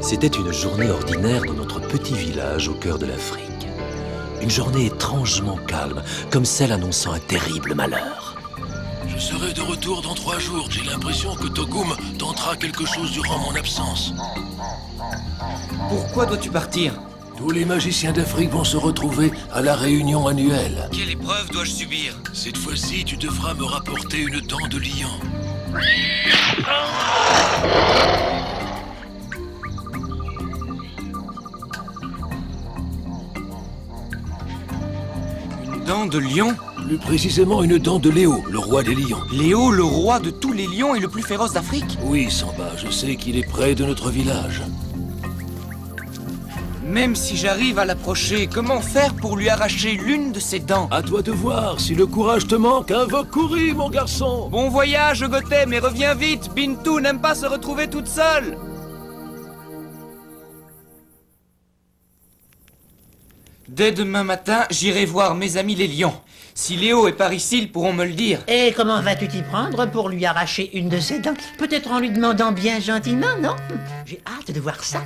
C'était une journée ordinaire dans notre petit village au cœur de l'Afrique. Une journée étrangement calme, comme celle annonçant un terrible malheur. Je serai de retour dans 3 jours. J'ai l'impression que Togum tentera quelque chose durant mon absence. Pourquoi dois-tu partir? Tous les magiciens d'Afrique vont se retrouver à la réunion annuelle. Quelle épreuve dois-je subir? Cette fois-ci, tu devras me rapporter une dent de lion. Une dent de lion? Plus précisément une dent de Léo, le roi des lions. Léo, le roi de tous les lions et le plus féroce d'Afrique? Oui, Samba, je sais qu'il est près de notre village. Même si j'arrive à l'approcher, comment faire pour lui arracher l'une de ses dents? À toi de voir, si le courage te manque, invoque Kouri, mon garçon. Bon voyage, Gothème, et reviens vite. Bintou n'aime pas se retrouver toute seule. Dès demain matin, j'irai voir mes amis les lions. Si Léo est par ici, ils pourront me le dire. Et comment vas-tu t'y prendre pour lui arracher une de ses dents? Peut-être en lui demandant bien gentiment, non? J'ai hâte de voir ça.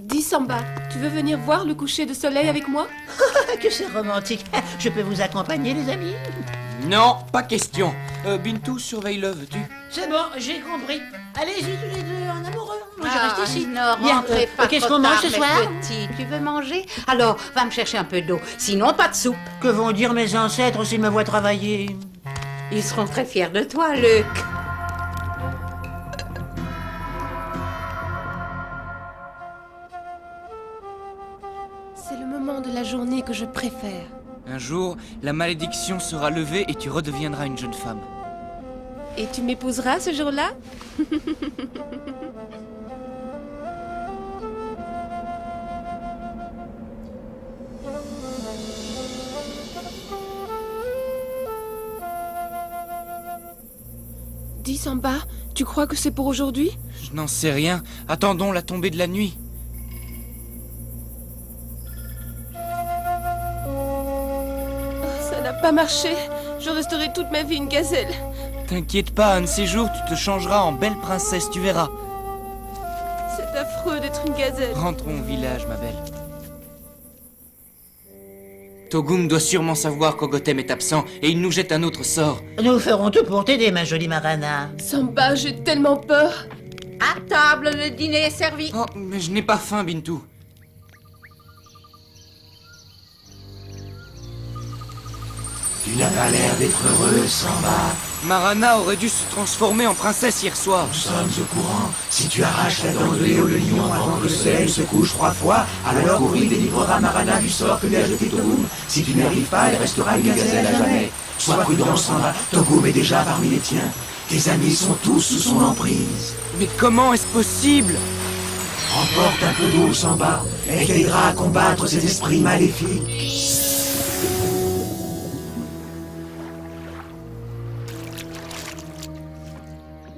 Dis Samba, tu veux venir voir le coucher de soleil avec moi? Que c'est romantique. Je peux vous accompagner, les amis? Non, pas question. Bintou, surveille-le, veux-tu? C'est bon, j'ai compris. Allez-y tous les deux en amoureux. Moi, je reste ici. Non, Bien, rentrez pas qu'est-ce trop qu'on mange tard, ce soir? mes petits. Tu veux manger? Alors, va me chercher un peu d'eau. Sinon, pas de soupe. Que vont dire mes ancêtres s'ils me voient travailler? Ils seront très fiers de toi, Luc. C'est le moment de la journée que je préfère. Un jour, la malédiction sera levée et tu redeviendras une jeune femme. Et tu m'épouseras ce jour-là? Dis Samba, tu crois que c'est pour aujourd'hui? Je n'en sais rien. Attendons la tombée de la nuit. Ça n'a pas marché. Je resterai toute ma vie une gazelle. T'inquiète pas, un de ces jours, tu te changeras en belle princesse, tu verras. C'est affreux d'être une gazelle. Rentrons au village, ma belle. Togum doit sûrement savoir qu'Ogothème est absent et il nous jette un autre sort. Nous ferons tout pour t'aider, ma jolie Marana. Samba, j'ai tellement peur. À table, le dîner est servi. Oh, mais je n'ai pas faim, Bintou. Tu n'as pas l'air d'être heureux, Samba. Marana aurait dû se transformer en princesse hier soir. Nous sommes au courant. Si tu arraches la dent de Léo le lion avant que le soleil se couche 3 fois, alors Kouri délivrera Marana du sort que lui a jeté Togum. Si tu n'y arrives pas, elle restera une gazelle à jamais. Sois prudent, Samba. Togum est déjà parmi les tiens. Tes amis sont tous sous son emprise. Mais comment est-ce possible? Emporte un peu d'eau, Samba. Elle t'aidera à combattre ces esprits maléfiques.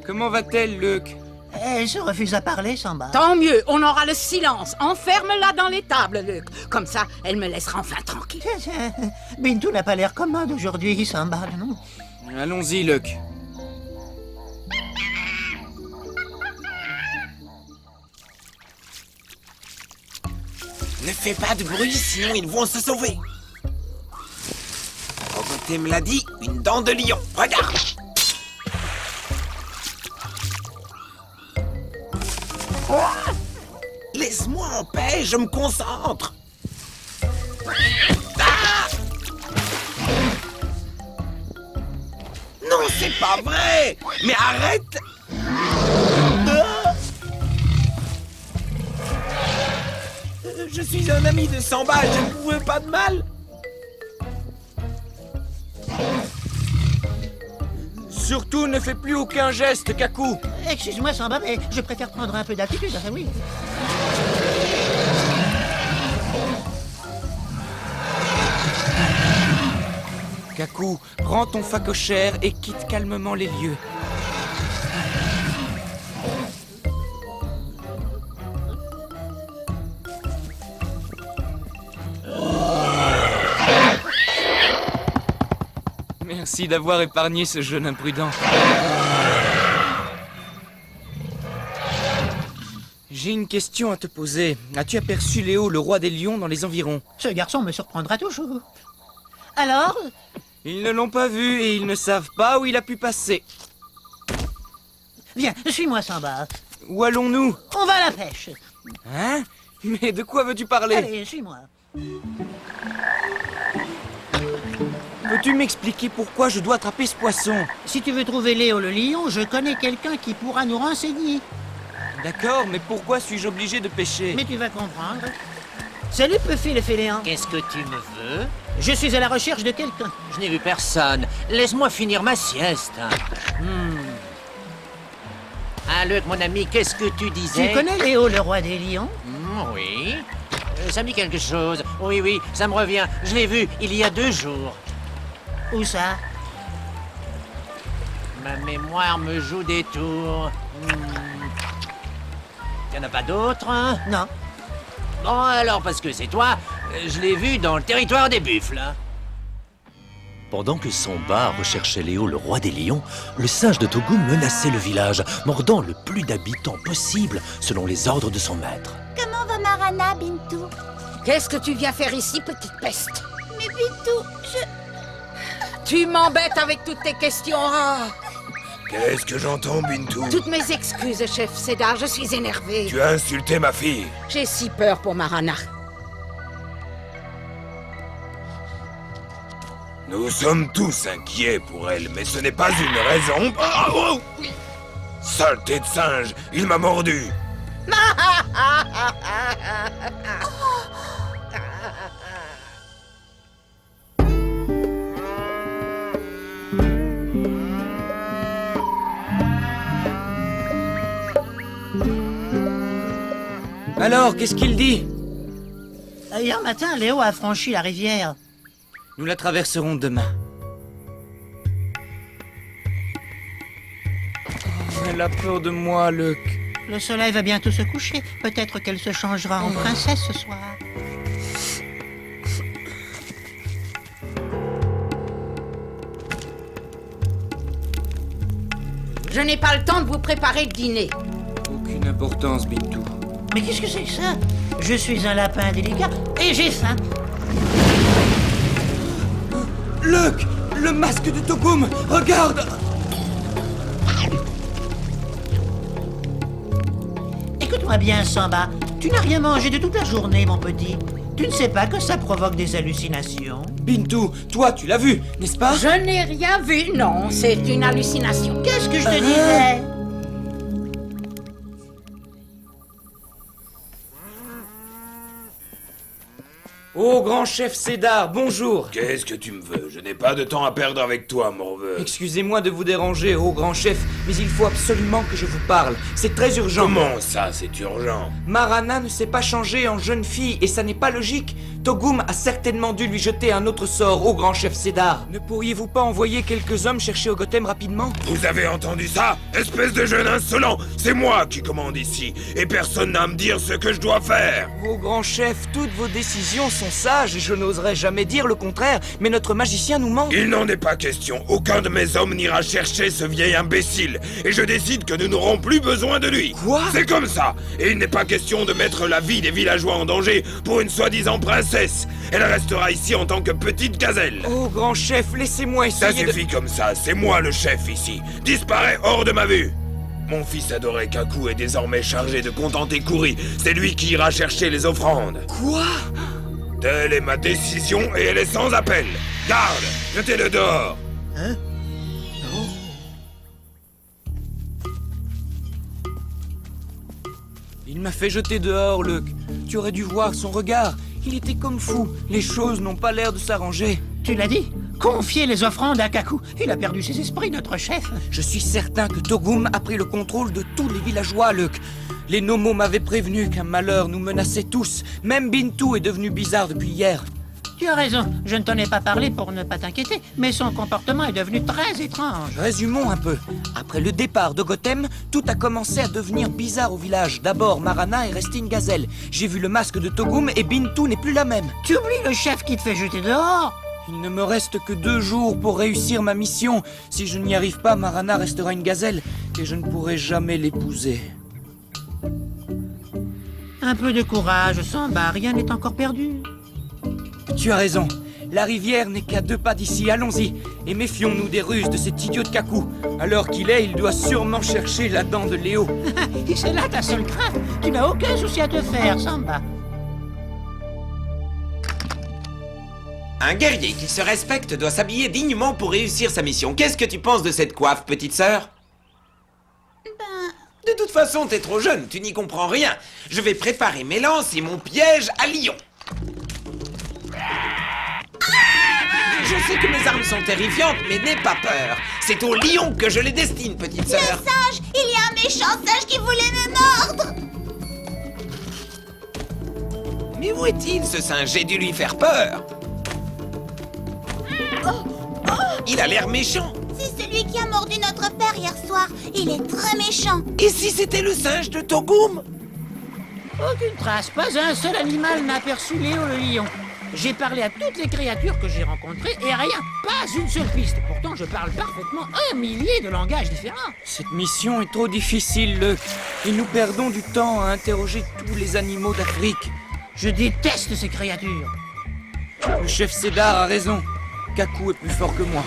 Comment va-t-elle, Luc? Elle se refuse à parler, Samba. Tant mieux, on aura le silence. Enferme-la dans l'étable, Luc. Comme ça, elle me laissera enfin tranquille. Bintou n'a pas l'air commode aujourd'hui, Samba, non? Allons-y, Luc. Ne fais pas de bruit, sinon ils vont se sauver. Ogothème l'a dit, une dent de lion. Regarde! Laisse-moi en paix, je me concentre. Ah! Non, c'est pas vrai! Mais arrête! Ah! Je suis un ami de Samba, je ne veux pas de mal. Surtout, ne fais plus aucun geste, Kaku. Excuse-moi, Samba, mais je préfère prendre un peu d'attitude, hein, oui. Kaku, prends ton phacochère et quitte calmement les lieux. Merci d'avoir épargné ce jeune imprudent. J'ai une question à te poser. As-tu aperçu Léo, le roi des lions, dans les environs? Ce garçon me surprendra toujours. Alors? Ils ne l'ont pas vu et ils ne savent pas où il a pu passer. Viens, suis-moi, Samba. Où allons-nous? On va à la pêche. Hein? Mais de quoi veux-tu parler? Allez, suis-moi. Peux-tu m'expliquer pourquoi je dois attraper ce poisson? Si tu veux trouver Léo le lion, je connais quelqu'un qui pourra nous renseigner. D'accord, mais pourquoi suis-je obligé de pêcher? Mais tu vas comprendre. Salut, Puffy le fainéant. Qu'est-ce que tu me veux? Je suis à la recherche de quelqu'un. Je n'ai vu personne. Laisse-moi finir ma sieste. Ah, Luc, mon ami, qu'est-ce que tu disais? Tu connais Léo, le roi des lions? Oui. Ça me dit quelque chose. Oui, oui, ça me revient. Je l'ai vu il y a 2 jours. Où ça? Ma mémoire me joue des tours. Il n'y en a pas d'autres, hein? Non. Bon, alors, parce que c'est toi, je l'ai vu dans le territoire des buffles. Pendant que Samba recherchait Léo, le roi des lions, le singe de Togum menaçait le village, mordant le plus d'habitants possible, selon les ordres de son maître. Comment va Marana, Bintou? Qu'est-ce que tu viens faire ici, petite peste? Mais Bintou, Tu m'embêtes avec toutes tes questions. Ah. Qu'est-ce que j'entends, Bintou? Toutes mes excuses, chef Cédar, je suis énervé. Tu as insulté ma fille. J'ai si peur pour Marana. Nous sommes tous inquiets pour elle, mais ce n'est pas une raison... Ah, oh! Saleté de singe, il m'a mordu. Alors, qu'est-ce qu'il dit? Hier matin, Léo a franchi la rivière. Nous la traverserons demain. Oh, elle a peur de moi, Luc. Le soleil va bientôt se coucher. Peut-être qu'elle se changera en princesse ce soir. Je n'ai pas le temps de vous préparer le dîner. Aucune importance, Bintou. Mais qu'est-ce que c'est que ça? Je suis un lapin délicat et j'ai faim. Luc! Le masque de Togum! Regarde! Écoute-moi bien, Samba. Tu n'as rien mangé de toute la journée, mon petit. Tu ne sais pas que ça provoque des hallucinations? Bintou, toi, tu l'as vu, n'est-ce pas? Je n'ai rien vu, non, c'est une hallucination. Qu'est-ce que je te disais? Oh, grand chef Cédar, bonjour! Qu'est-ce que tu me veux? Je n'ai pas de temps à perdre avec toi, morveux. Excusez-moi de vous déranger, oh grand chef, mais il faut absolument que je vous parle. C'est très urgent. Comment ça, c'est urgent? Marana ne s'est pas changée en jeune fille, et ça n'est pas logique. Togum a certainement dû lui jeter un autre sort, ô grand chef Cédar. Ne pourriez-vous pas envoyer quelques hommes chercher Ogotem rapidement? Vous avez entendu ça? Espèce de jeune insolent! C'est moi qui commande ici, et personne n'a à me dire ce que je dois faire! Ô grand chef, toutes vos décisions sont sages, et je n'oserais jamais dire le contraire, mais notre magicien nous manque. Il n'en est pas question, aucun de mes hommes n'ira chercher ce vieil imbécile, et je décide que nous n'aurons plus besoin de lui! Quoi? C'est comme ça! Et il n'est pas question de mettre la vie des villageois en danger pour une soi-disant princesse! Elle restera ici en tant que petite gazelle! Oh grand chef, laissez-moi Ça essayer suffit comme ça, c'est moi le chef ici! Disparais hors de ma vue! Mon fils adoré Kaku est désormais chargé de contenter Kouri, c'est lui qui ira chercher les offrandes! Quoi? Telle est ma décision et elle est sans appel! Garde! Jetez-le dehors! Hein? Il m'a fait jeter dehors, Luc. Tu aurais dû voir son regard. Il était comme fou. Les choses n'ont pas l'air de s'arranger. Tu l'as dit? Confier les offrandes à Kaku. Il a perdu ses esprits, notre chef. Je suis certain que Togum a pris le contrôle de tous les villageois, Luc. Les Nomos m'avaient prévenu qu'un malheur nous menaçait tous. Même Bintou est devenu bizarre depuis hier. Tu as raison, je ne t'en ai pas parlé pour ne pas t'inquiéter, mais son comportement est devenu très étrange. Résumons un peu. Après le départ d'Ogotem, tout a commencé à devenir bizarre au village. D'abord, Marana est restée une gazelle. J'ai vu le masque de Togum et Bintou n'est plus la même. Tu oublies le chef qui te fait jeter dehors? Il ne me reste que 2 jours pour réussir ma mission. Si je n'y arrive pas, Marana restera une gazelle et je ne pourrai jamais l'épouser. Un peu de courage, Samba, rien n'est encore perdu. Tu as raison. La rivière n'est qu'à 2 pas d'ici, allons-y. Et méfions-nous des ruses de cet idiot de Kaku. Alors qu'il est, il doit sûrement chercher la dent de Léo. Et c'est là ta seule crainte. Tu n'as aucun souci à te faire, Samba. Un guerrier qui se respecte doit s'habiller dignement pour réussir sa mission. Qu'est-ce que tu penses de cette coiffe, petite sœur? De toute façon, t'es trop jeune, tu n'y comprends rien. Je vais préparer mes lances et mon piège à lion. Je sais que mes armes sont terrifiantes, mais n'aie pas peur. C'est au lion que je les destine, petite sœur. Le singe! Il y a un méchant singe qui voulait me mordre! Mais où est-il, ce singe? J'ai dû lui faire peur. Il a l'air méchant. C'est celui qui a mordu notre père hier soir. Il est très méchant. Et si c'était le singe de Togoum? Aucune trace, pas un seul animal n'a aperçu Léo le lion. J'ai parlé à toutes les créatures que j'ai rencontrées et rien, pas une seule piste. Pourtant, je parle parfaitement 1 millier de langages différents. Cette mission est trop difficile, Luck. Et nous perdons du temps à interroger tous les animaux d'Afrique. Je déteste ces créatures. Le chef Cédar a raison. Kaku est plus fort que moi.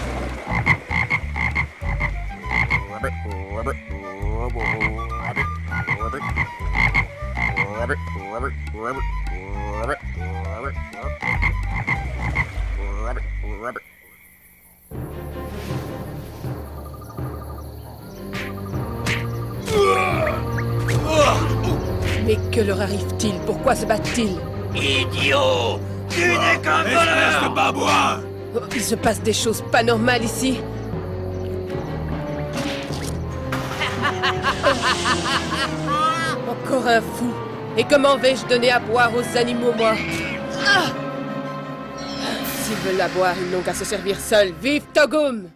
Mais que leur arrive-t-il? Pourquoi se battent-ils? Idiot! Tu n'es qu'un voleur! de babouin! Oh, il se passe des choses pas normales ici. Encore un fou. Et comment vais-je donner à boire aux animaux, moi? S'ils veulent la boire, ils n'ont qu'à se servir seuls. Vive Togoum!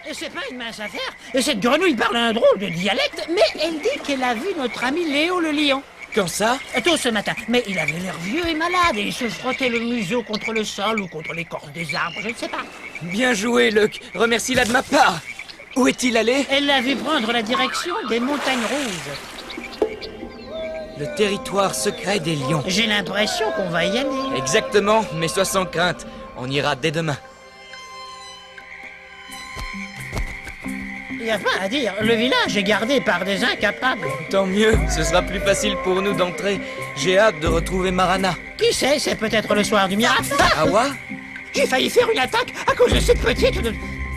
Et c'est pas une mince affaire. Et cette grenouille parle un drôle de dialecte, mais elle dit qu'elle a vu notre ami Léo le lion. Quand ça? Tôt ce matin. Mais il avait l'air vieux et malade et il se frottait le museau contre le sol ou contre l'écorce des arbres, je ne sais pas. Bien joué, Luck. Remercie-la de ma part. Où est-il allé? Elle l'a vu prendre la direction des montagnes rouges. Le territoire secret des lions. J'ai l'impression qu'on va y aller. Exactement, mais sois sans crainte. On ira dès demain. Il n'y a pas à dire, le village est gardé par des incapables. Tant mieux, ce sera plus facile pour nous d'entrer. J'ai hâte de retrouver Marana. Qui sait, c'est peut-être le soir du miracle. Awa? J'ai failli faire une attaque à cause de cette petite...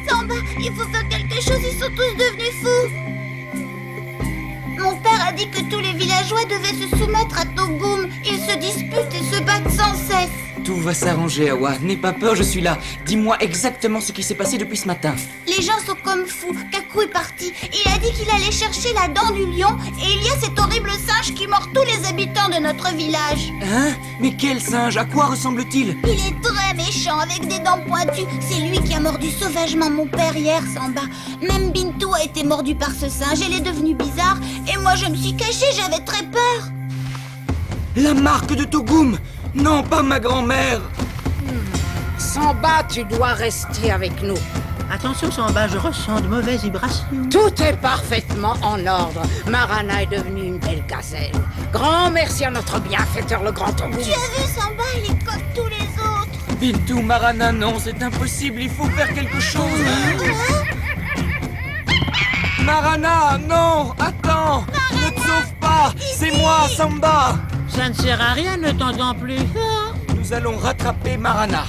Samba, il faut faire quelque chose, ils sont tous devenus fous. Mon père a dit que tous les villageois devaient se soumettre à Togoum. Ils se disputent et se battent sans cesse. Tout va s'arranger, Awa. N'aie pas peur, je suis là. Dis-moi exactement ce qui s'est passé depuis ce matin. Les gens sont comme fous. Kaku est parti. Il a dit qu'il allait chercher la dent du lion. Et il y a cet horrible singe qui mord tous les habitants de notre village. Hein? Mais quel singe? À quoi ressemble-t-il? Il est très méchant avec des dents pointues. C'est lui qui a mordu sauvagement mon père hier, Samba. Même Bintou a été mordue par ce singe. Elle est devenue bizarre. Et moi, je me suis cachée. J'avais très peur. La marque de Togoum! Non, pas ma grand-mère! Samba, tu dois rester avec nous. Attention, Samba, je ressens de mauvaises vibrations. Tout est parfaitement en ordre. Marana est devenue une belle gazelle. Grand merci à notre bienfaiteur, le grand Togoum. Tu as vu, Samba, il est comme tous les autres. Bintou, Marana, non, c'est impossible, il faut faire quelque chose! Marana, non! Attends! Ne te sauve pas! C'est moi, Samba! Ça ne sert à rien, ne t'entends plus. Nous allons rattraper Marana.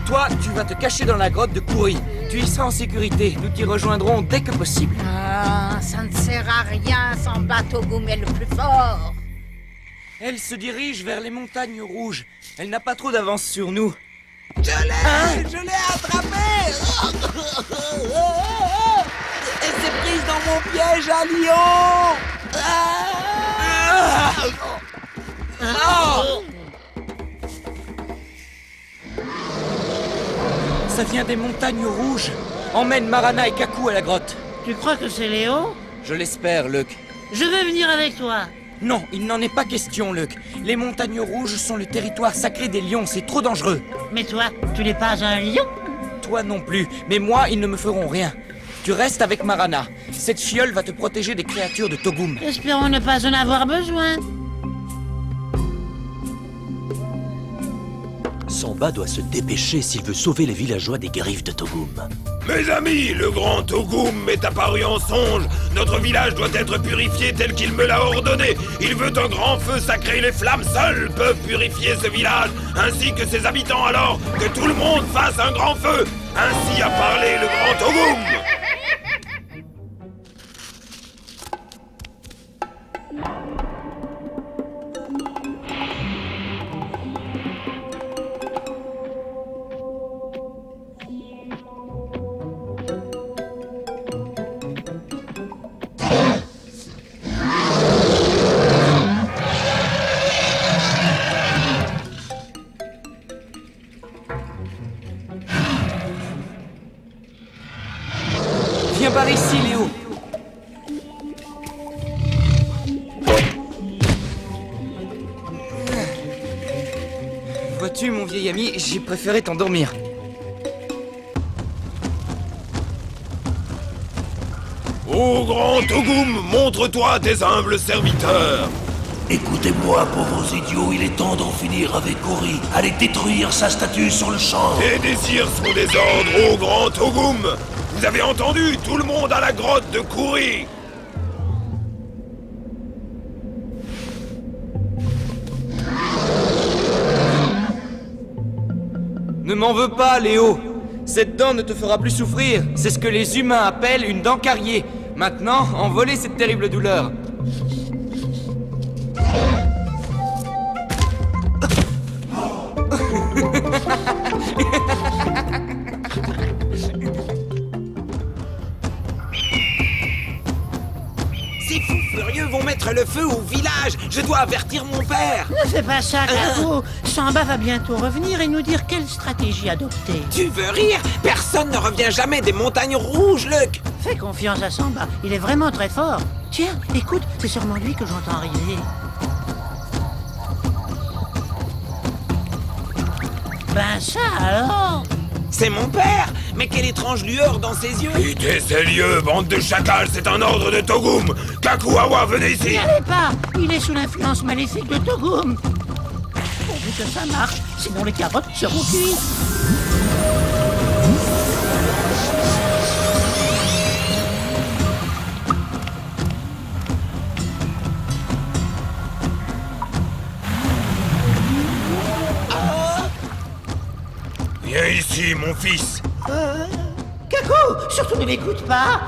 Toi, tu vas te cacher dans la grotte de Kouri. Tu y seras en sécurité. Nous t'y rejoindrons dès que possible. Ah, ça ne sert à rien, Samba. Togoum est le plus fort. Elle se dirige vers les montagnes rouges. Elle n'a pas trop d'avance sur nous. Je l'ai attrapé. Elle s'est prise dans mon piège à lion. Ça vient des montagnes rouges. Emmène Marana et Kaku à la grotte. Tu crois que c'est Léo? Je l'espère, Luck. Je vais venir avec toi. Non, il n'en est pas question, Luck. Les montagnes rouges sont le territoire sacré des lions, c'est trop dangereux. Mais toi, tu n'es pas un lion? Toi non plus, mais moi, ils ne me feront rien. Tu restes avec Marana. Cette fiole va te protéger des créatures de Togum. Espérons ne pas en avoir besoin. Samba doit se dépêcher s'il veut sauver les villageois des griffes de Togum. Mes amis, le grand Togum est apparu en songe. Notre village doit être purifié tel qu'il me l'a ordonné. Il veut un grand feu sacré. Les flammes seules peuvent purifier ce village, ainsi que ses habitants. Alors que tout le monde fasse un grand feu. Ainsi a parlé le grand Togum. Viens par ici, Léo. Vois-tu, mon vieil ami, j'ai préféré t'endormir. Ô grand Togum, montre-toi à tes humbles serviteurs. Écoutez-moi, pauvres idiots, il est temps d'en finir avec Ori. Allez détruire sa statue sur le champ. Tes désirs sont des ordres, ô grand Togum. Vous avez entendu, tout le monde à la grotte de Kouri. Ne m'en veux pas, Léo. Cette dent ne te fera plus souffrir. C'est ce que les humains appellent une dent carriée. Maintenant, envolez cette terrible douleur. Ces fous furieux vont mettre le feu au village. Je dois avertir mon père. Ne fais pas ça, Kako. Samba va bientôt revenir et nous dire quelle stratégie adopter. Tu veux rire? Personne ne revient jamais des montagnes rouges, Luc. Fais confiance à Samba, il est vraiment très fort. Tiens, écoute, c'est sûrement lui que j'entends arriver. Ben ça alors. C'est mon père. Mais quelle étrange lueur dans ses yeux. Quittez ces lieux, bande de chacals, c'est un ordre de Togum. Kakuawa, venez ici. N'y allez pas, il est sous l'influence maléfique de Togum. Pourvu que ça marche, sinon les carottes seront cuites. Viens ici, mon fils. Kako, surtout ne m'écoute pas.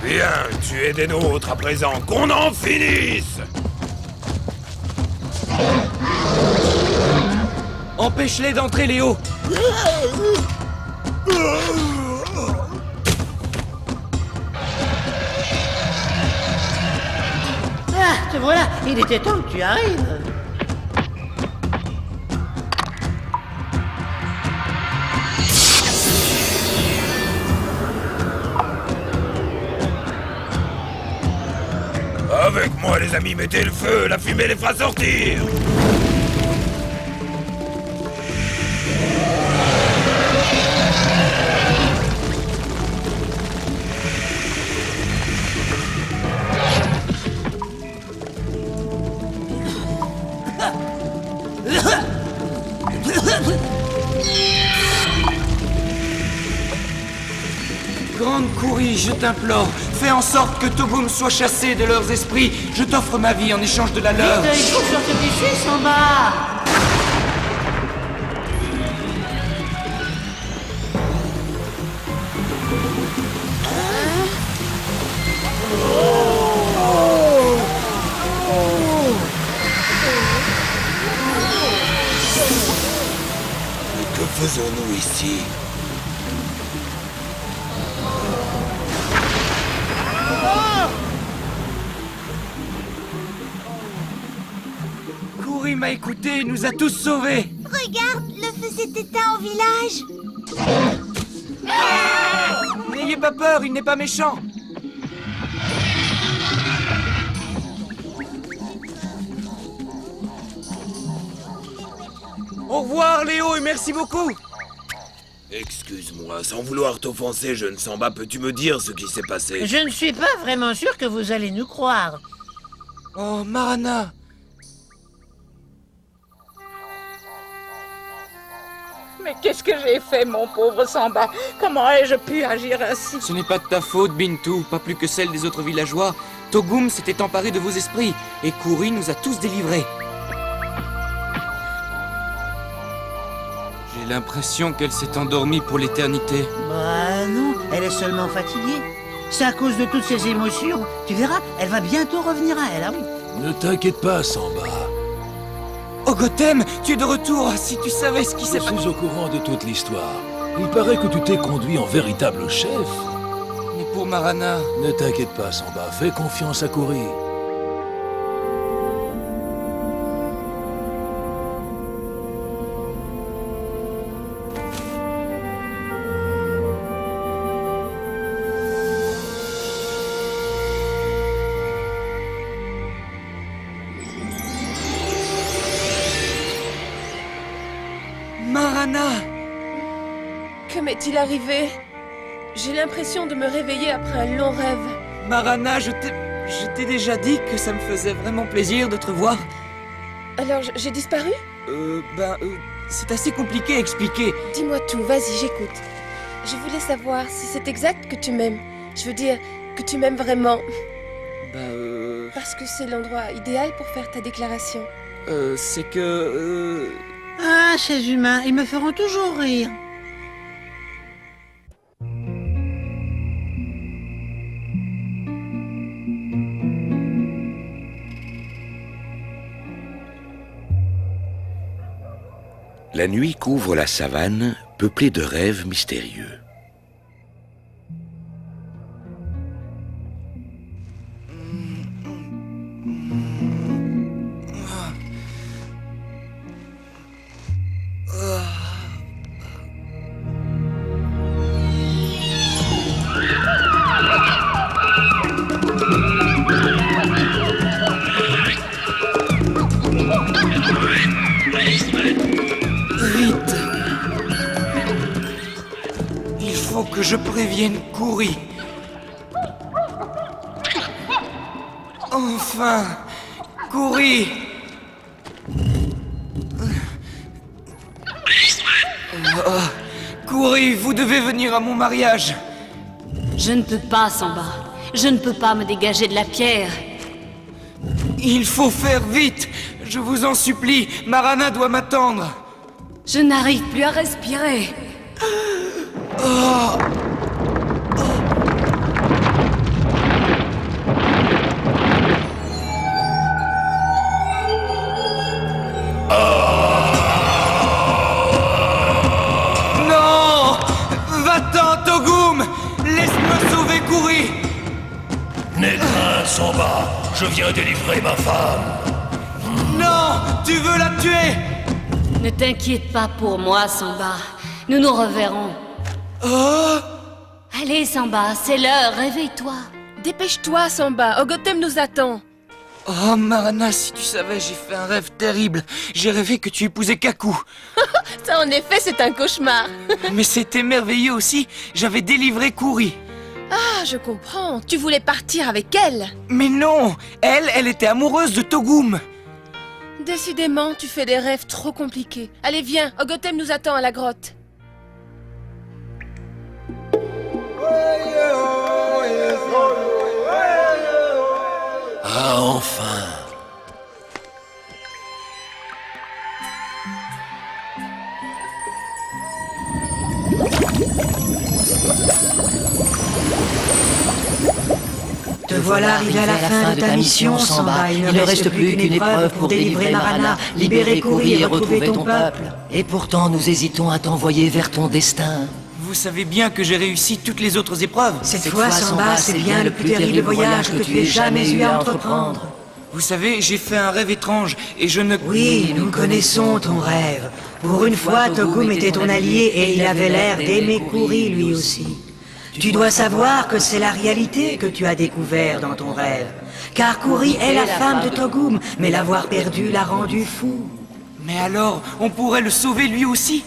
Viens, tu es des nôtres à présent, qu'on en finisse. Empêche-les d'entrer, Léo. Ah, te voilà, il était temps que tu arrives. Avec moi, les amis, mettez le feu, la fumée les fera sortir. Grande Kouri, je t'implore, fais en sorte que Togum soit chassé de leurs esprits. Je t'offre ma vie en échange de la leur. Vite, il faut sortir d'ici, Samba. Que faisons-nous ici? Kouri m'a écouté, il nous a tous sauvés. Regarde, le feu s'est éteint au village. N'ayez pas peur, il n'est pas méchant. Au revoir, Léo, et merci beaucoup. Excuse-moi, sans vouloir t'offenser, jeune Samba, peux-tu me dire ce qui s'est passé? Je ne suis pas vraiment sûr que vous allez nous croire. Oh, Marana. Mais qu'est-ce que j'ai fait, mon pauvre Samba? Comment ai-je pu agir ainsi? Ce n'est pas de ta faute, Bintou, pas plus que celle des autres villageois. Togum s'était emparé de vos esprits, et Kouri nous a tous délivrés. J'ai l'impression qu'elle s'est endormie pour l'éternité. Bah non, elle est seulement fatiguée. C'est à cause de toutes ces émotions. Tu verras, elle va bientôt revenir à elle, ah oui. Ne t'inquiète pas, Samba. Oh, Gotham, tu es de retour. Si tu savais ce qui s'est passé... Je suis au courant de toute l'histoire. Il paraît que tu t'es conduit en véritable chef. Mais pour Marana... Ne t'inquiète pas, Samba. Fais confiance à Kouri. Marana! Que m'est-il arrivé? J'ai l'impression de me réveiller après un long rêve. Marana, je t'ai déjà dit que ça me faisait vraiment plaisir de te revoir. Alors, j'ai disparu? C'est assez compliqué à expliquer. Dis-moi tout, vas-y, j'écoute. Je voulais savoir si c'est exact que tu m'aimes. Je veux dire, que tu m'aimes vraiment. Parce que c'est l'endroit idéal pour faire ta déclaration. C'est que... Ah, ces humains, ils me feront toujours rire. La nuit couvre la savane, peuplée de rêves mystérieux. Vite! Il faut que je prévienne Kouri. Enfin! Kouri! Kouri, vous devez venir à mon mariage. Je ne peux pas, Samba. Je ne peux pas me dégager de la pierre. Il faut faire vite! Je vous en supplie, Marana doit m'attendre. Je n'arrive plus à respirer. Oh. Non! Va-t'en, Togum! Laisse-moi sauver Kouri! N'aie crainte, Samba. Je viens délivrer ma femme. Non! Tu veux la tuer! Ne t'inquiète pas pour moi, Samba. Nous nous reverrons. Oh! Allez, Samba, c'est l'heure, réveille-toi. Dépêche-toi, Samba, Ogotem nous attend. Oh, Marana, si tu savais, j'ai fait un rêve terrible. J'ai rêvé que tu épousais Kaku. Ça, en effet, c'est un cauchemar. Mais c'était merveilleux aussi. J'avais délivré Kouri. Ah, je comprends. Tu voulais partir avec elle. Mais non! Elle était amoureuse de Togum. Décidément, tu fais des rêves trop compliqués. Allez, viens, Ogotem nous attend à la grotte. Ah, enfin! Te voilà arrivé à la fin de ta mission, Samba. Il ne reste plus qu'une épreuve pour délivrer Marana, libérer Kouri et retrouver ton peuple. Et pourtant, nous hésitons à t'envoyer vers ton destin. Vous savez bien que j'ai réussi toutes les autres épreuves. Cette fois, Samba, c'est bien le plus terrible voyage que tu aies jamais eu à entreprendre. Vous savez, j'ai fait un rêve étrange et je ne... Oui, nous connaissons ton rêve. Pour une fois, Togum était ton allié et il avait l'air d'aimer Kouri lui aussi. Tu dois savoir que c'est la réalité que tu as découvert dans ton rêve. Car Kouri est la femme de Togum, mais l'avoir perdue l'a rendu fou. Mais alors, on pourrait le sauver lui aussi?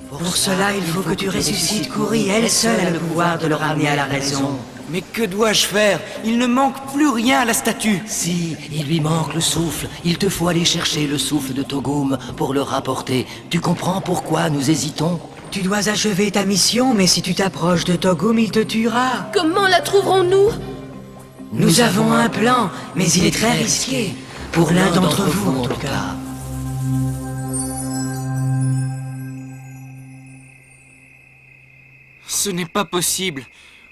Pour cela, il faut que tu ressuscites Kouri. Elle seule a le pouvoir de le ramener à la raison. Mais que dois-je faire? Il ne manque plus rien à la statue. Si, il lui manque le souffle. Il te faut aller chercher le souffle de Togum pour le rapporter. Tu comprends pourquoi nous hésitons? Tu dois achever ta mission, mais si tu t'approches de Togum, il te tuera. Comment la trouverons-nous? Nous avons un plan, mais il est très risqué. Pour l'un d'entre vous, en tout cas. Ce n'est pas possible.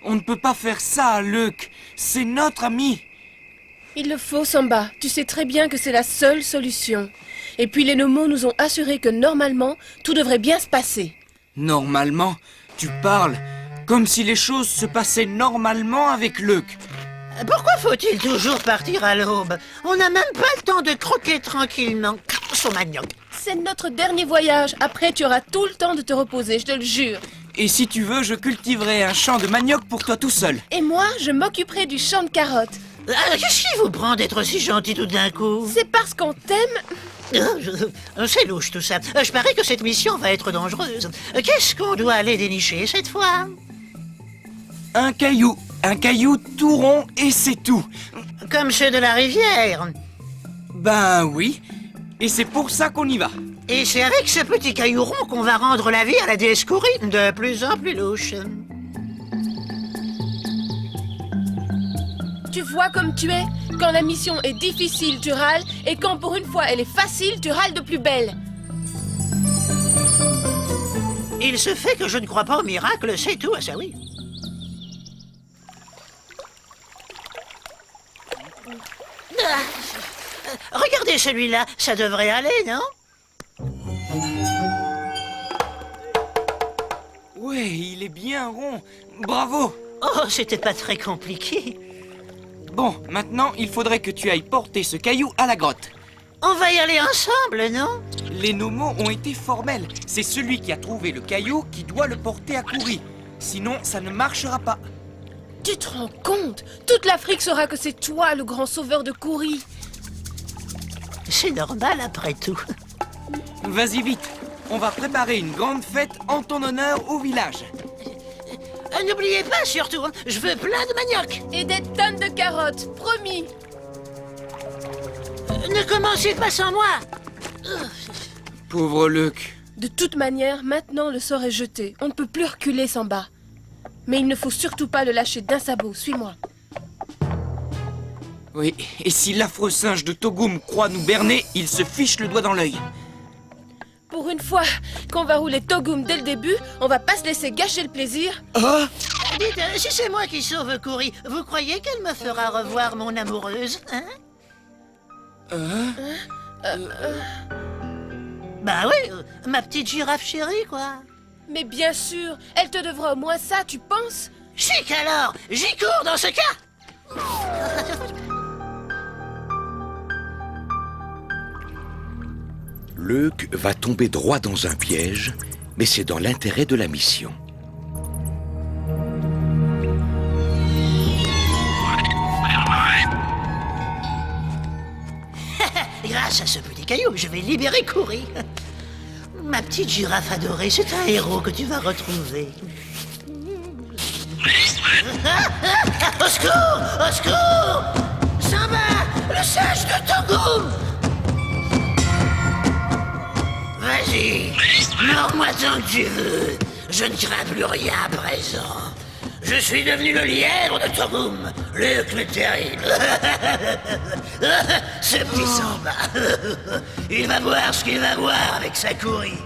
On ne peut pas faire ça à Luke. C'est notre ami. Il le faut, Samba. Tu sais très bien que c'est la seule solution. Et puis les Nomos nous ont assuré que normalement, tout devrait bien se passer. Normalement, tu parles comme si les choses se passaient normalement avec Luke. Pourquoi faut-il toujours partir à l'aube? On n'a même pas le temps de croquer tranquillement son manioc. C'est notre dernier voyage. Après, tu auras tout le temps de te reposer, je te le jure. Et si tu veux, je cultiverai un champ de manioc pour toi tout seul. Et moi, je m'occuperai du champ de carottes. Qu'est-ce qui vous prend d'être si gentil tout d'un coup? C'est parce qu'on t'aime. C'est louche tout ça. Je parie que cette mission va être dangereuse. Qu'est-ce qu'on doit aller dénicher cette fois? Un caillou tout rond et c'est tout. Comme ceux de la rivière. Ben oui, et c'est pour ça qu'on y va. Et c'est avec ce petit caillou rond qu'on va rendre la vie à la déesse Kouri de plus en plus louche. Tu vois comme tu es. Quand la mission est difficile, tu râles. Et quand pour une fois elle est facile, tu râles de plus belle. Il se fait que je ne crois pas au miracle, c'est tout, ça oui. Regardez celui-là, ça devrait aller, non? Ouais, il est bien rond. Bravo. Oh, c'était pas très compliqué. Bon, maintenant, il faudrait que tu ailles porter ce caillou à la grotte. On va y aller ensemble, non? Les Nomos ont été formels. C'est celui qui a trouvé le caillou qui doit le porter à Kouri. Sinon, ça ne marchera pas. Tu te rends compte? Toute l'Afrique saura que c'est toi le grand sauveur de Kouri. C'est normal après tout. Vas-y vite. On va préparer une grande fête en ton honneur au village. N'oubliez pas surtout, hein, je veux plein de manioc. Et des tonnes de carottes, promis. Ne commencez pas sans moi. Pauvre Luke. De toute manière, maintenant le sort est jeté. On ne peut plus reculer Samba. Mais il ne faut surtout pas le lâcher d'un sabot. Suis-moi. Oui, et si l'affreux singe de Togum croit nous berner, il se fiche le doigt dans l'œil. Pour une fois qu'on va rouler Togum dès le début, on va pas se laisser gâcher le plaisir. Oh! Dites, si c'est moi qui sauve Kouri, vous croyez qu'elle me fera revoir mon amoureuse, hein? Bah oui, ma petite girafe chérie, quoi. Mais bien sûr, elle te devra au moins ça, tu penses? Chic alors, j'y cours dans ce cas. Luke va tomber droit dans un piège, mais c'est dans l'intérêt de la mission. Grâce à ce petit caillou, je vais libérer Kouri. Ma petite girafe adorée, c'est un héros que tu vas retrouver. Au secours! Au secours! Samba! Le singe de Togum! Vas-y, mords-moi tant que tu veux. Je ne crains plus rien à présent. Je suis devenu le lièvre de Togum, Luke le terrible. Ce petit Samba. Il va voir ce qu'il va voir avec sa Kouri.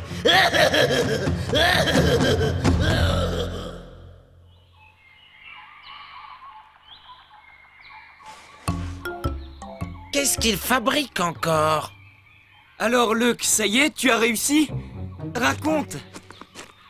Qu'est-ce qu'il fabrique encore? Alors Luke, ça y est, tu as réussi? Raconte.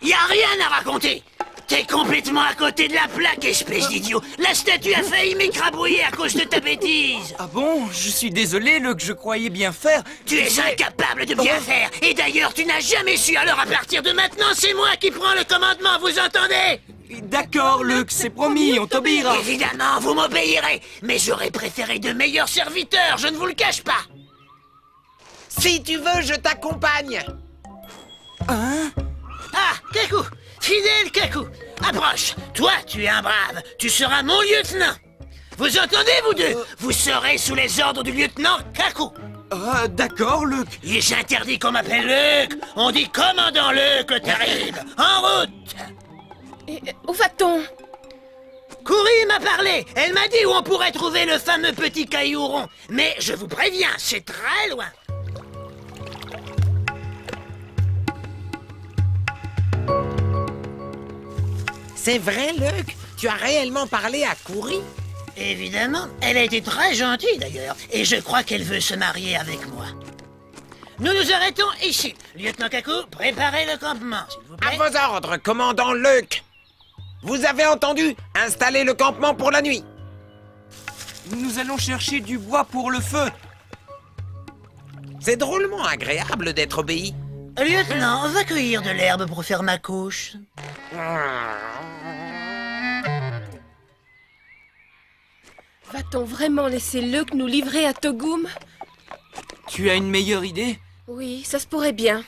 Y a rien à raconter. T'es complètement à côté de la plaque, espèce d'idiot. La statue a failli m'écrabouiller à cause de ta bêtise. Ah bon? Je suis désolé, Luke, je croyais bien faire. Tu es incapable de bien faire. Et d'ailleurs, tu n'as jamais su. Alors à partir de maintenant, c'est moi qui prends le commandement, vous entendez? D'accord, Luke, c'est promis, on t'obéira. Évidemment, vous m'obéirez. Mais j'aurais préféré de meilleurs serviteurs, je ne vous le cache pas. Si tu veux, je t'accompagne. Ah, Kakou! Fidèle Kakou! Approche! Toi, tu es un brave. Tu seras mon lieutenant. Vous entendez, vous deux? Vous serez sous les ordres du lieutenant Kakou. Ah, d'accord, Luke. Et j'interdis qu'on m'appelle Luke. On dit commandant Luke le terrible. En route! Et où va-t-on? Coury m'a parlé. Elle m'a dit où on pourrait trouver le fameux petit caillou rond. Mais je vous préviens, c'est très loin. C'est vrai, Luke? Tu as réellement parlé à Coury? Évidemment, elle a été très gentille d'ailleurs, et je crois qu'elle veut se marier avec moi. Nous nous arrêtons ici. Lieutenant Kakou, préparez le campement, s'il vous plaît. À vos ordres, commandant Luke. Vous avez entendu? Installez le campement pour la nuit. Nous allons chercher du bois pour le feu. C'est drôlement agréable d'être obéi. Lieutenant, on va cueillir de l'herbe pour faire ma couche. Va-t-on vraiment laisser Luke nous livrer à Togum? Tu as une meilleure idée? Oui, ça se pourrait bien.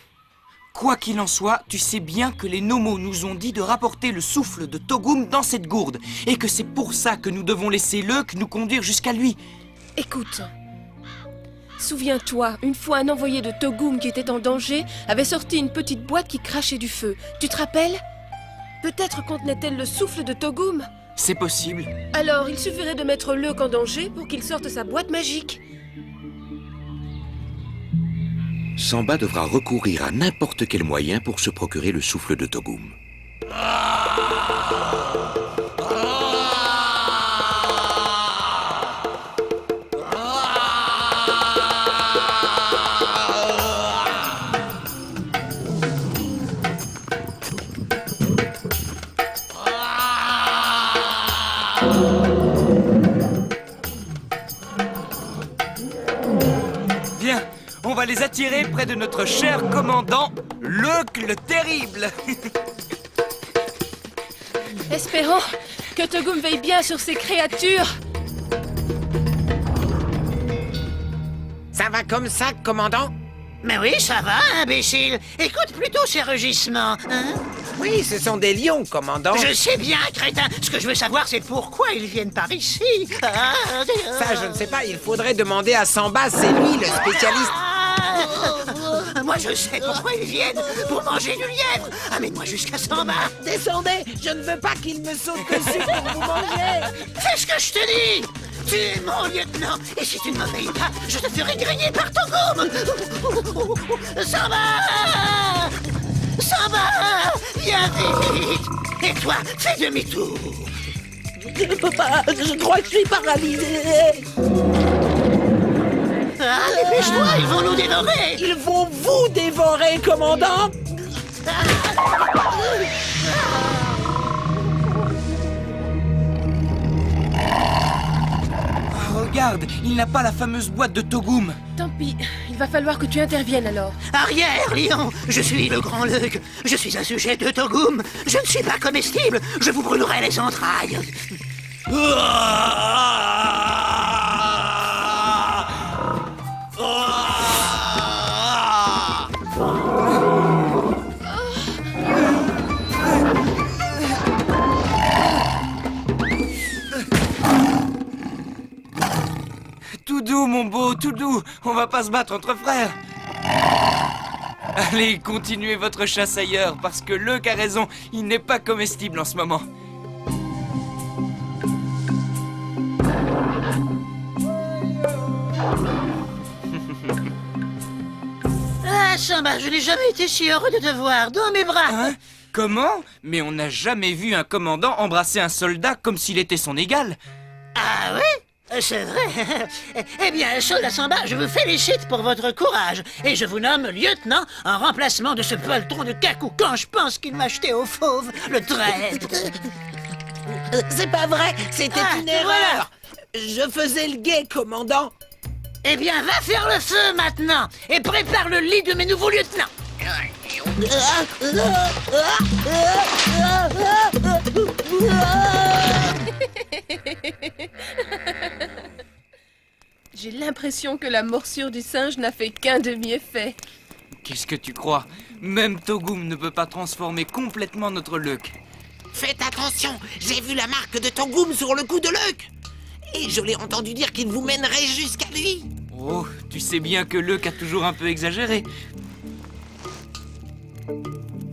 Quoi qu'il en soit, tu sais bien que les Nomos nous ont dit de rapporter le souffle de Togum dans cette gourde, et que c'est pour ça que nous devons laisser Luke nous conduire jusqu'à lui. Écoute, souviens-toi, une fois un envoyé de Togum qui était en danger avait sorti une petite boîte qui crachait du feu. Tu te rappelles? Peut-être contenait-elle le souffle de Togum? C'est possible. Alors, il suffirait de mettre Luke en danger pour qu'il sorte sa boîte magique. Samba devra recourir à n'importe quel moyen pour se procurer le souffle de Togum. Viens, on va les attirer près de notre cher commandant, Luke le Terrible. Espérons que Togum veille bien sur ses créatures. Ça va comme ça, commandant? Mais oui, ça va, imbécile. Écoute plutôt ces rugissements, hein? Oui, ce sont des lions, commandant. Je sais bien, crétin. Ce que je veux savoir, c'est pourquoi ils viennent par ici. Ça, je ne sais pas. Il faudrait demander à Samba. C'est lui, le spécialiste. Moi, je sais pourquoi ils viennent. Pour manger du lièvre. Amène-moi jusqu'à Samba. Descendez. Je ne veux pas qu'il me saute dessus pour vous manger. Fais ce que je te dis. Tu es mon lieutenant. Et si tu ne m'obéis pas, je te ferai griller par ton gomme. Samba! Samba! Viens vite! Et toi, fais demi-tour! Je ne peux pas, je crois que je suis paralysé. Ah, dépêche-toi, ils vont nous dévorer! Ils vont vous dévorer, commandant! Regarde, il n'a pas la fameuse boîte de Togum. Tant pis, il va falloir que tu interviennes alors. Arrière, lion! Je suis le grand Luke. Je suis un sujet de Togum. Je ne suis pas comestible. Je vous brûlerai les entrailles. Tout doux, mon beau, tout doux. On va pas se battre entre frères. Allez, continuez votre chasse ailleurs, parce que Luke a raison, il n'est pas comestible en ce moment. Ah, Samba, je n'ai jamais été si heureux de te voir dans mes bras. Hein? Comment? Mais on n'a jamais vu un commandant embrasser un soldat comme s'il était son égal. Ah oui? C'est vrai. Eh bien, soldat Samba, je vous félicite pour votre courage. Et je vous nomme lieutenant en remplacement de ce poltron de Kakou quand je pense qu'il m'a jeté au fauve, le traître. C'est pas vrai, c'était une erreur. Je faisais le guet, commandant. Eh bien, va faire le feu maintenant et prépare le lit de mes nouveaux lieutenants. J'ai l'impression que la morsure du singe n'a fait qu'un demi-effet. Qu'est-ce que tu crois? Même Togum ne peut pas transformer complètement notre Luck. Faites attention, j'ai vu la marque de Togum sur le cou de Luck. Et je l'ai entendu dire qu'il vous mènerait jusqu'à lui. Oh, tu sais bien que Luck a toujours un peu exagéré.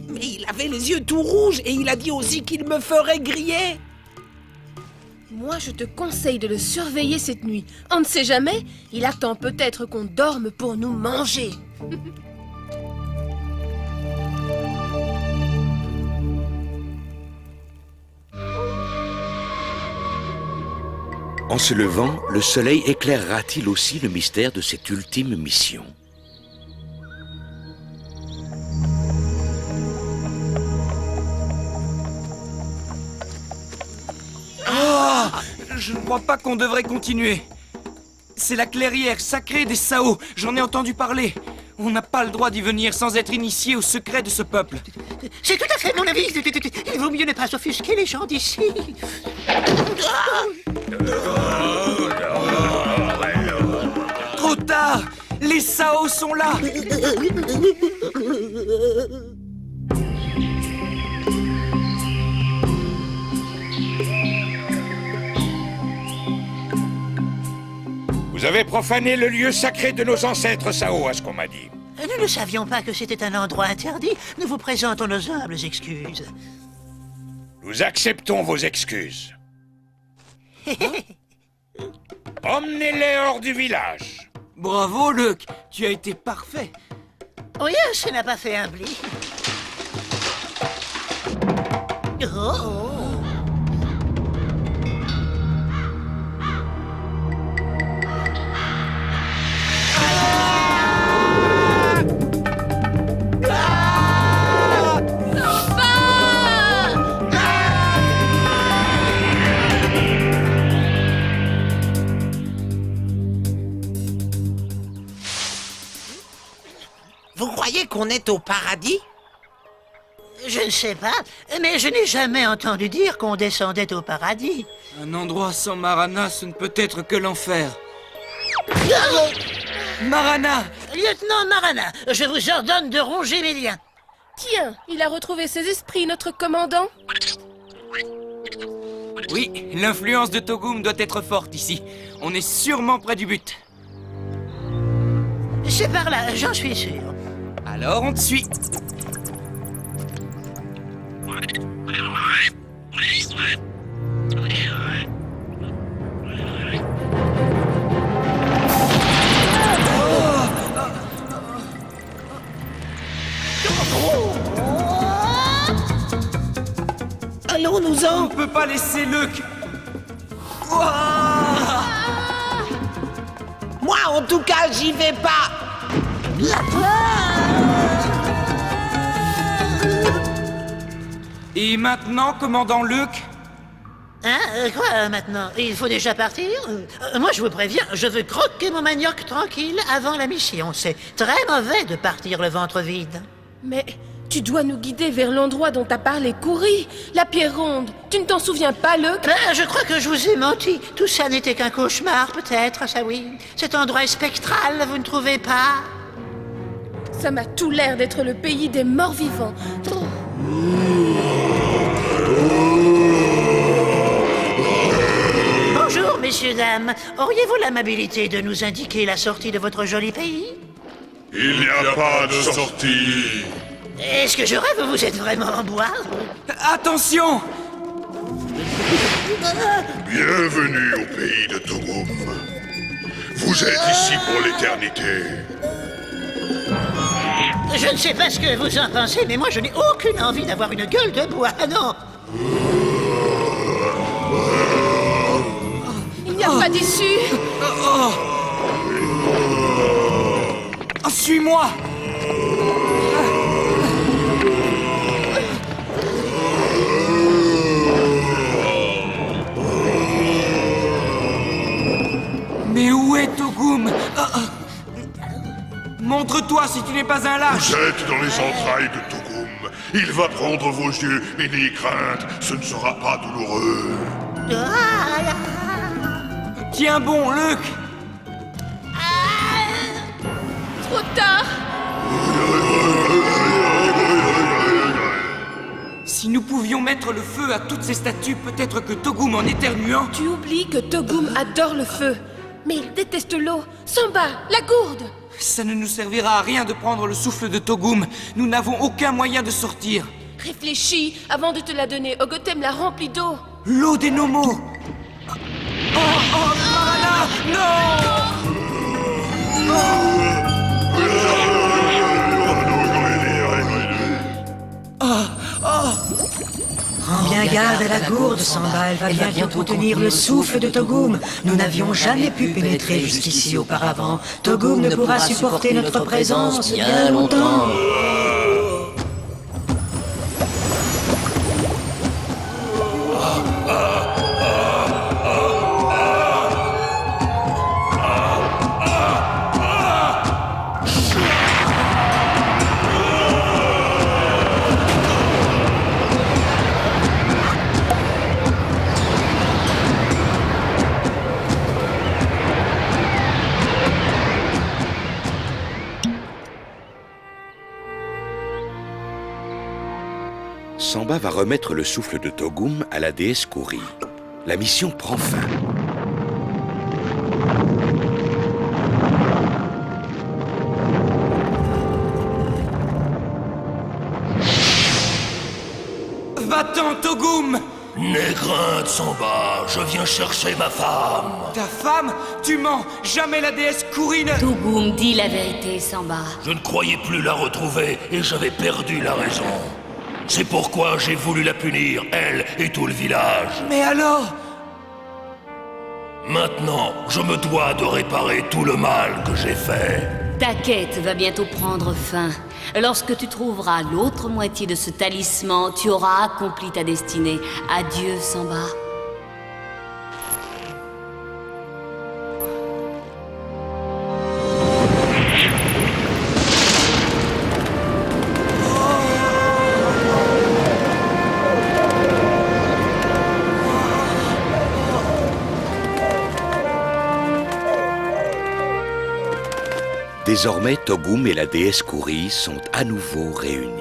Mais il avait les yeux tout rouges et il a dit aussi qu'il me ferait griller. Moi, je te conseille de le surveiller cette nuit. On ne sait jamais, il attend peut-être qu'on dorme pour nous manger. En se levant, le soleil éclairera-t-il aussi le mystère de cette ultime mission? Oh, je ne crois pas qu'on devrait continuer. C'est la clairière sacrée des Sao, j'en ai entendu parler. On n'a pas le droit d'y venir sans être initié au secret de ce peuple. C'est tout à fait mon avis. Il vaut mieux ne pas offusquer les gens d'ici. Trop tard! Les Sao sont là! Vous avez profané le lieu sacré de nos ancêtres Sao, à ce qu'on m'a dit. Nous ne savions pas que c'était un endroit interdit. Nous vous présentons nos humbles excuses. Nous acceptons vos excuses. Emmenez-les hors du village. Bravo, Luck! Tu as été parfait. Oui, ça n'a pas fait un pli. Oh. Vous croyez qu'on est au paradis? Je ne sais pas, mais je n'ai jamais entendu dire qu'on descendait au paradis. Un endroit sans Marana, ce ne peut être que l'enfer. Marana! Lieutenant Marana, je vous ordonne de ronger mes liens. Tiens, il a retrouvé ses esprits, notre commandant. Oui, l'influence de Togum doit être forte ici. On est sûrement près du but. C'est par là, j'en suis sûr. Alors on te suit. Allons-nous-en. On ne peut pas laisser Luck. Moi, en tout cas, j'y vais pas. Et maintenant, commandant Luck? Hein? Quoi maintenant? Il faut déjà partir? Moi, je vous préviens, je veux croquer mon manioc tranquille avant la mission. C'est très mauvais de partir le ventre vide. Mais tu dois nous guider vers l'endroit dont t'as parlé, Kouri. La pierre ronde. Tu ne t'en souviens pas, Luck? Je crois que je vous ai menti. Tout ça n'était qu'un cauchemar, peut-être, ça oui. Cet endroit est spectral, vous ne trouvez pas? Ça m'a tout l'air d'être le pays des morts vivants. Oh. Bonjour, messieurs, dames. Auriez-vous l'amabilité de nous indiquer la sortie de votre joli pays? Il n'y a pas de sortie. Est-ce que je rêve? Vous êtes vraiment en bois? Attention! Bienvenue au pays de Togum. Vous êtes ici pour l'éternité. Je ne sais pas ce que vous en pensez, mais moi je n'ai aucune envie d'avoir une gueule de bois, non! Il n'y a pas d'issue! Suis-moi! Mais où est Togum? Montre-toi si tu n'es pas un lâche! Vous êtes dans les entrailles de Togum. Il va prendre vos yeux, et n'ayez crainte, ce ne sera pas douloureux. Tiens bon, Luck! trop tard. Si nous pouvions mettre le feu à toutes ces statues, peut-être que Togum en éternuant... Tu oublies que Togum adore le feu. Mais il déteste l'eau. Samba, la gourde. Ça ne nous servira à rien de prendre le souffle de Togum. Nous n'avons aucun moyen de sortir. Réfléchis avant de te la donner. Ogotem l'a remplie d'eau. L'eau des Nomos. Oh, Marana, non. Prends bien garde à la gourde, Samba, elle va bientôt contenir le souffle de Togum. Nous n'avions jamais pu pénétrer jusqu'ici auparavant. Togum ne pourra supporter notre présence bien longtemps. Samba va remettre le souffle de Togum à la déesse Kouri. La mission prend fin. Va-t'en, Togum! N'aie crainte, Samba, je viens chercher ma femme. Ta femme? Tu mens! Jamais la déesse Kouri ne... Togum dit la vérité, Samba. Je ne croyais plus la retrouver et j'avais perdu la raison. C'est pourquoi j'ai voulu la punir, elle et tout le village. Mais alors? Maintenant, je me dois de réparer tout le mal que j'ai fait. Ta quête va bientôt prendre fin. Lorsque tu trouveras l'autre moitié de ce talisman, tu auras accompli ta destinée. Adieu, Samba. Désormais, Togum et la déesse Kouri sont à nouveau réunis.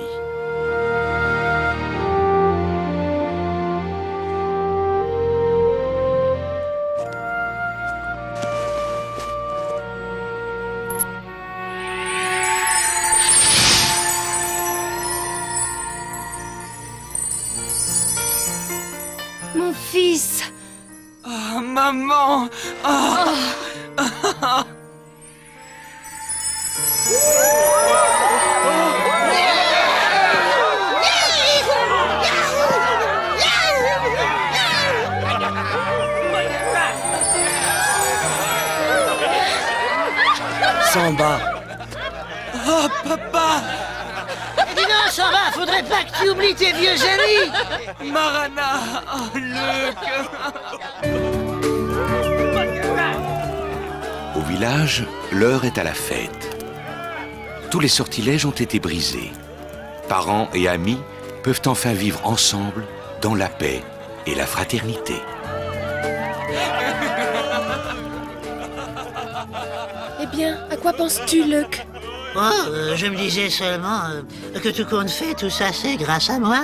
Mon fils! Oh, maman! Oh. Samba. Oh, papa! Dis donc, Samba, faudrait pas que tu oublies tes vieux amis! Marana! Oh, Luc! Au village, l'heure est à la fête. Tous les sortilèges ont été brisés. Parents et amis peuvent enfin vivre ensemble dans la paix et la fraternité. Eh bien, à quoi penses-tu, Luc? Oh, je me disais seulement que tout compte fait, tout ça c'est grâce à moi.